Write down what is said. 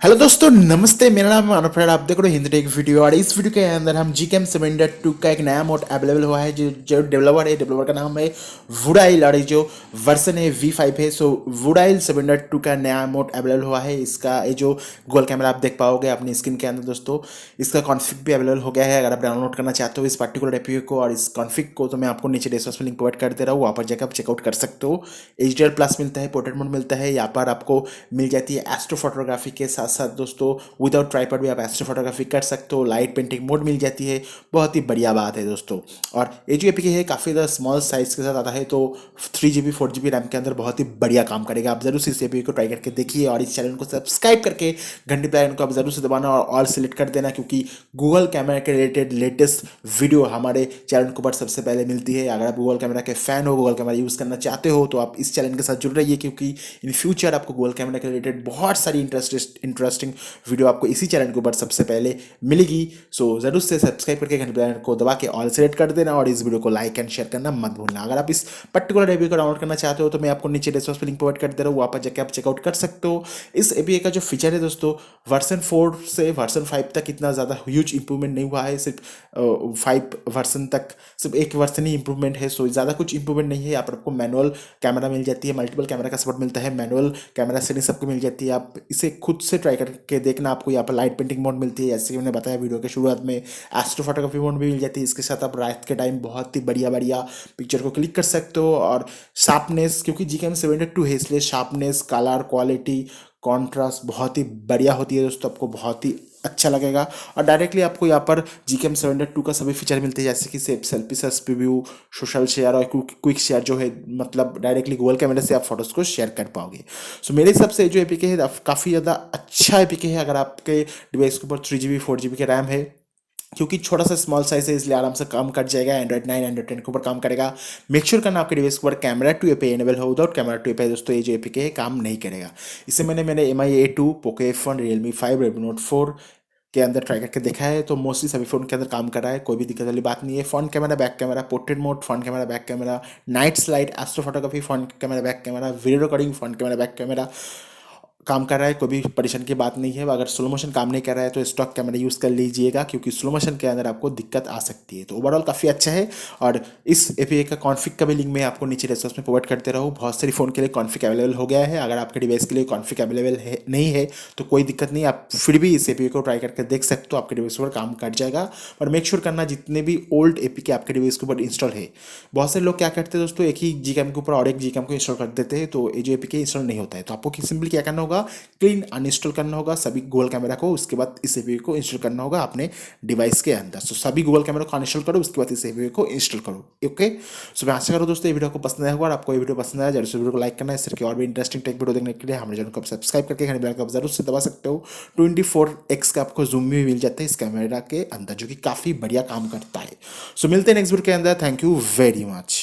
Hello दोस्तों, नमस्ते। मेरा नाम है अनुप्राण। आप देख रहे हो हिंदी टेक वीडियो। और इस वीडियो के अंदर हम जी कैम 7.2 का एक नया मोड अवेलेबल हुआ है। जो डेवलपर का नाम है वुडाइल, और ये जो वर्जन है V5 है। सो वुडाइल 7.2 का नया मोड अवेलेबल हुआ है। इसका ये जो गूगल कैमरा आप देख पाओगे अपनी स्क्रीन के अंदर दोस्तों, इसका कॉन्फ़िग भी अवेलेबल हो गया है। अगर आप डाउनलोड करना चाहते हो इस पर्टिकुलर एपीके को और इस कॉन्फ़िग को, तो मैं आपको नीचे डिस्क्रिप्शन में लिंक प्रोवाइड कर दे रहा हूँ। वहाँ पर जाकर आप चेकआउट कर सकते हो। HDR+ मिलता है, पोर्ट्रेट मोड मिलता है। यहाँ पर आपको मिल जाती है एस्ट्रो फोटोग्राफी के साथ साथ दोस्तों विदाउट ट्राइपॉड भी आप एस्ट्रो फोटोग्राफी कर सकते हो। लाइट पेंटिंग मोड मिल जाती है। बहुत ही बढ़िया बात है दोस्तों। और ये जो एपीके है काफ़ी ज़्यादा स्मॉल साइज के साथ आता है, तो 3 GB 4 GB रैम के अंदर बहुत ही बढ़िया काम करेगा। आप जरूर से इस एपीके को ट्राई करके देखिए और इस चैनल को सब्सक्राइब करके घंटी बेल आइकन को आप जरूर से दबाना और ऑल सेलेक्ट कर देना, क्योंकि गूगल कैमरा के रिलेटेड लेटेस्ट वीडियो हमारे चैनल के ऊपर सबसे पहले मिलती है। अगर आप गूगल कैमरा के फैन हो, गूगल कैमरा यूज़ करना चाहते हो, तो आप इस चैनल के साथ जुड़ रहिए, क्योंकि इन फ्यूचर आपको गूगल कैमरा के रिलेटेड बहुत सारी इंटरेस्टिंग वीडियो आपको इसी चैनल के ऊपर सबसे पहले मिलेगी। सो जरूर से सब्सक्राइब करके घंटी बेल को दबा के ऑल सेलेक्ट कर देना और इस वीडियो को लाइक एंड शेयर करना मत भूलना। अगर आप इस पर्टिकुलर एपीके को डाउनलोड करना चाहते हो, तो मैं आपको नीचे डिस्क्रिप्शन में लिंक प्रोवाइड कर दे रहा हूँ। वहाँ पर जाकर आप चेकआउट कर सकते हो। इस एपीके का जो फीचर है दोस्तों, वर्जन 4 से वर्जन 5 तक इतना ज़्यादा ह्यूज इंप्रूवमेंट नहीं हुआ है। सिर्फ 5 वर्जन तक सिर्फ एक वर्जन ही इंप्रूवमेंट है। सो ज़्यादा कुछ इंप्रूवमेंट नहीं है। यहाँ पर आपको मैनुअल कैमरा मिल जाती है, मल्टीपल कैमरा का सपोर्ट मिलता है, मैनुअल कैमरा सेटिंग सबको मिल जाती है। आप इसे खुद से ट्राई करके देखना। आपको यहाँ पर लाइट पेंटिंग मोड मिलती है, जैसे कि मैंने बताया वीडियो के शुरुआत में। एस्ट्रो फोटोग्राफी मोड भी मिल जाती है। इसके साथ आप रात के टाइम बहुत ही बढ़िया बढ़िया पिक्चर को क्लिक कर सकते हो। और शार्पनेस, क्योंकि GCam 7.2 है, इसलिए शार्पनेस, कलर क्वालिटी, कॉन्ट्रास्ट बहुत ही बढ़िया होती है दोस्तों। आपको बहुत ही अच्छा लगेगा। और डायरेक्टली आपको यहाँ पर GCam 7.2 का सभी फीचर मिलते हैं, जैसे कि selfie search preview, social share और क्विक शेयर जो है, मतलब डायरेक्टली गूगल कैमरे से आप फोटोज़ को शेयर कर पाओगे। सो मेरे हिसाब से जो एपीके है काफ़ी ज़्यादा अच्छा एपीके है। अगर आपके डिवाइस के ऊपर 3 GB 4 GB के रैम है, क्योंकि छोटा सा स्मॉल साइज है, इसलिए आराम से काम कर जाएगा। Android 9 Android 10 के ऊपर काम करेगा। मेक श्योर करना आपके डिवाइस के ऊपर कैमरा टू एपीआई एनेबल हो। विदाउट कैमरा टू एपीआई दोस्तों ये जो एपीके है काम नहीं करेगा। इससे मैंने मेरे MI A2, Poco F1, Realme 5, Redmi Note 4 के अंदर ट्राई करके देखा है, तो मोस्टली सभी फ़ोन के अंदर काम कर रहा है। कोई भी दिक्कत वाली बात नहीं है। Front camera, back camera, portrait mode, front camera, back camera, night slide, astro photography, front camera, back camera, video recording, front camera, back camera काम कर रहा है। कोई भी परेशानी की बात नहीं है। अगर स्लो मोशन काम नहीं कर रहा है, तो स्टॉक कैमरा यूज़ कर लीजिएगा, क्योंकि स्लो मोशन के अंदर आपको दिक्कत आ सकती है। तो ओवरऑल काफ़ी अच्छा है। और इस एपीके का कॉन्फ़िग का भी लिंक मैं आपको नीचे डिस्क्रिप्शन में प्रोवाइड करते रहूँ। बहुत सारी फ़ोन के लिए कॉन्फ़िग अवेलेबल हो गया है। अगर आपके डिवाइस के लिए कॉन्फ़िग अवेलेबल है नहीं है, तो कोई दिक्कत नहीं, आप फिर भी इस एपीके को ट्राई करके देख सकते हो। आपके डिवाइस पर काम कर जाएगा। पर मेक श्योर करना जितने भी ओल्ड एपीके आपके डिवाइस के ऊपर इंस्टॉल है, बहुत से लोग क्या करते हैं दोस्तों, एक ही GCam के ऊपर और एक GCam को इंस्टॉल कर देते हैं, तो ये जो एपीके इंस्टॉल नहीं होता है। तो आपको सिंपली क्या करना होगा, क्लीन अनइंस्टॉल करना होगा सभी गूगल कैमरा को। उसके बाद इस एपीके को इंस्टॉल करना होगा अपने डिवाइस के अंदर। सो सभी गूगल कैमरा को अनइंस्टॉल करो, उसके बाद इस एपीके को इंस्टॉल करो। ओके। सो मैं आशा करूँ दोस्तों ये वीडियो को पसंद आया होगा। और आपको ये वीडियो पसंद आया, जरूर से वीडियो को लाइक करना है। इस तरह की और भी इंटरेस्टिंग टेक वीडियो देखने के लिए हमारे चैनल को सब्सक्राइब करके घंटी बेल को आप जरूर से दबा सकते हो। 24x का आपको जूम भी मिल जाता है इस कैमरा के अंदर, जो कि काफ़ी बढ़िया काम करता है। सो मिलते हैं नेक्स्ट वीडियो के अंदर। Thank you very much.